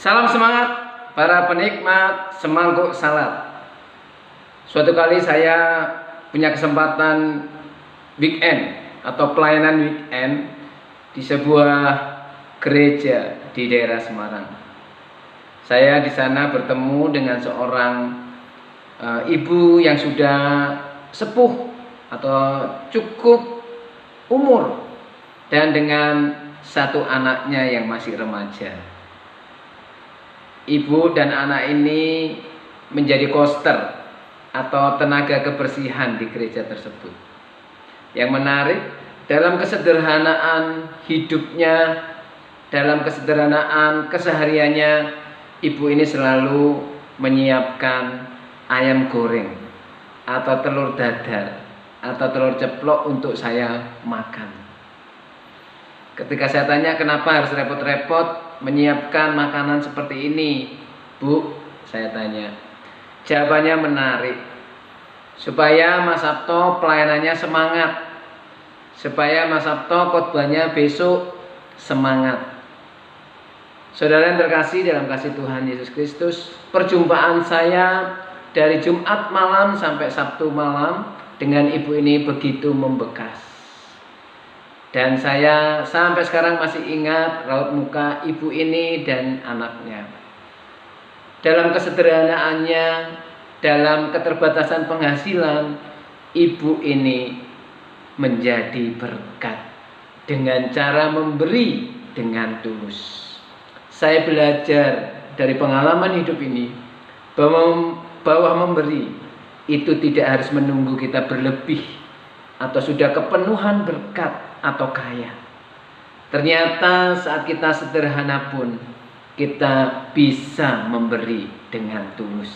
Salam semangat para penikmat semangkuk salad. Suatu kali saya punya kesempatan weekend atau pelayanan weekend di sebuah gereja di daerah Semarang. Saya di sana bertemu dengan seorang ibu yang sudah sepuh atau cukup umur dan dengan satu anaknya yang masih remaja. Ibu dan anak ini menjadi koster atau tenaga kebersihan di gereja tersebut. Yang menarik, dalam kesederhanaan hidupnya, dalam kesederhanaan kesehariannya, ibu ini selalu menyiapkan ayam goreng atau telur dadar atau telur ceplok untuk saya makan. Ketika saya tanya kenapa harus repot-repot menyiapkan makanan seperti ini, Bu, saya tanya. Jawabannya menarik. Supaya Mas Sabto pelayanannya semangat. Supaya Mas Sabto khotbahnya besok semangat. Saudara yang terkasih dalam kasih Tuhan Yesus Kristus, perjumpaan saya dari Jumat malam sampai Sabtu malam dengan ibu ini begitu membekas. Dan saya sampai sekarang masih ingat raut muka ibu ini dan anaknya. Dalam kesederhanaannya, dalam keterbatasan penghasilan, ibu ini menjadi berkat dengan cara memberi dengan tulus. Saya belajar dari pengalaman hidup ini bahwa memberi itu tidak harus menunggu kita berlebih atau sudah kepenuhan berkat atau kaya. Ternyata saat kita sederhana pun kita bisa memberi dengan tulus.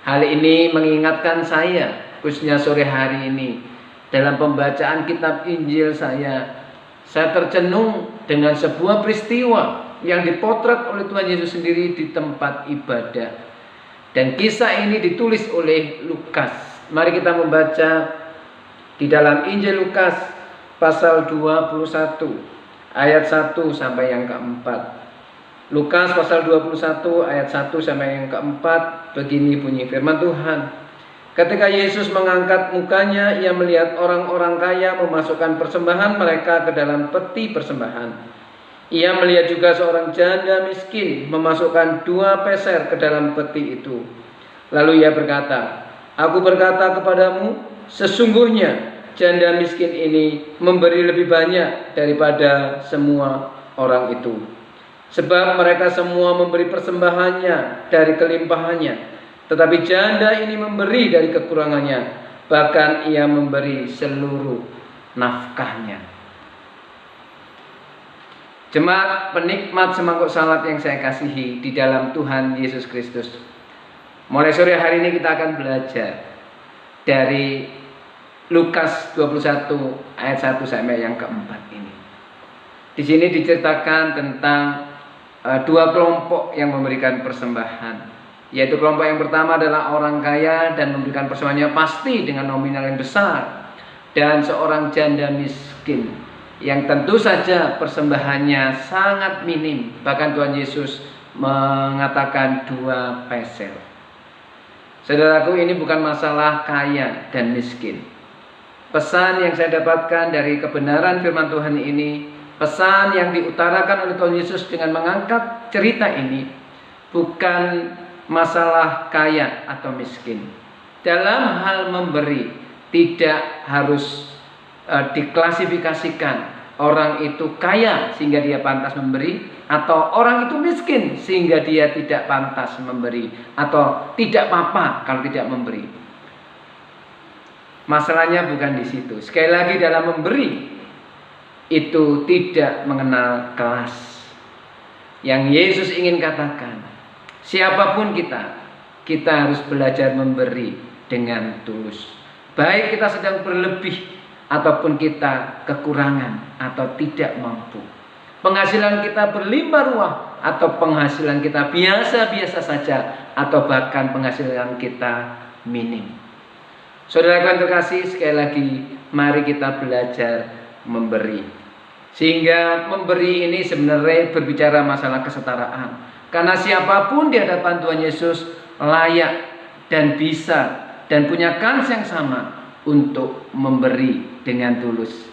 Hal ini mengingatkan saya, khususnya sore hari ini, dalam pembacaan kitab Injil saya tercenung dengan sebuah peristiwa yang dipotret oleh Tuhan Yesus sendiri di tempat ibadah. Dan kisah ini ditulis oleh Lukas. Mari kita membaca di dalam Injil Lukas pasal 21 ayat 1 sampai yang keempat. Lukas pasal 21 ayat 1 sampai yang keempat, begini bunyi firman Tuhan. Ketika Yesus mengangkat mukanya, ia melihat orang-orang kaya memasukkan persembahan mereka ke dalam peti persembahan. Ia melihat juga seorang janda miskin memasukkan 2 peser ke dalam peti itu. Lalu ia berkata, "Aku berkata kepadamu, sesungguhnya janda miskin ini memberi lebih banyak daripada semua orang itu. Sebab mereka semua memberi persembahannya dari kelimpahannya, tetapi janda ini memberi dari kekurangannya, bahkan ia memberi seluruh nafkahnya." Jemaat penikmat semangkuk salad yang saya kasihi di dalam Tuhan Yesus Kristus, mulai sore hari ini kita akan belajar dari Lukas 21 ayat 1 sampai yang keempat ini. Di sini diceritakan tentang 2 kelompok yang memberikan persembahan. Yaitu kelompok yang pertama adalah orang kaya dan memberikan persembahannya pasti dengan nominal yang besar. Dan seorang janda miskin yang tentu saja persembahannya sangat minim. Bahkan Tuhan Yesus mengatakan 2 peser. Saudaraku, ini bukan masalah kaya dan miskin. Pesan yang saya dapatkan dari kebenaran firman Tuhan ini, pesan yang diutarakan oleh Tuhan Yesus dengan mengangkat cerita ini, bukan masalah kaya atau miskin. Dalam hal memberi, tidak harus diklasifikasikan orang itu kaya sehingga dia pantas memberi, atau orang itu miskin sehingga dia tidak pantas memberi, atau tidak apa-apa kalau tidak memberi. Masalahnya bukan di situ. Sekali lagi, dalam memberi itu tidak mengenal kelas. Yang Yesus ingin katakan, siapapun kita harus belajar memberi dengan tulus. Baik kita sedang berlebih ataupun kita kekurangan atau tidak mampu. Penghasilan kita berlimpah ruah atau penghasilan kita biasa-biasa saja, atau bahkan penghasilan kita minim. Saudara yang terkasih, sekali lagi mari kita belajar memberi. Sehingga memberi ini sebenarnya berbicara masalah kesetaraan. Karena siapapun di hadapan Tuhan Yesus layak dan bisa dan punya kans yang sama untuk memberi dengan tulus.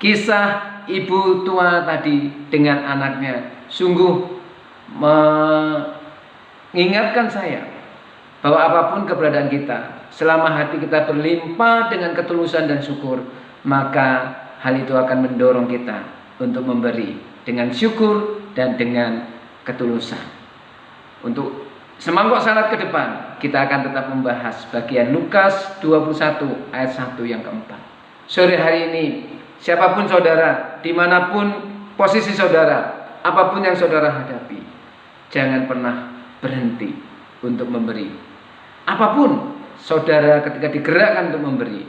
Kisah ibu tua tadi dengan anaknya sungguh mengingatkan saya bahwa apapun keberadaan kita, selama hati kita berlimpah dengan ketulusan dan syukur, maka hal itu akan mendorong kita untuk memberi dengan syukur dan dengan ketulusan. Untuk semangkok salad ke depan, kita akan tetap membahas bagian Lukas 21 ayat 1 yang keempat. Sore hari ini, siapapun saudara, dimanapun posisi saudara, apapun yang saudara hadapi, jangan pernah berhenti untuk memberi. Apapun saudara ketika digerakkan untuk memberi,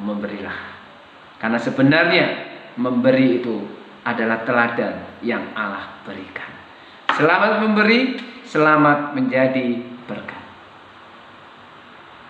memberilah. Karena sebenarnya memberi itu adalah teladan yang Allah berikan. Selamat memberi, selamat menjadi berkat.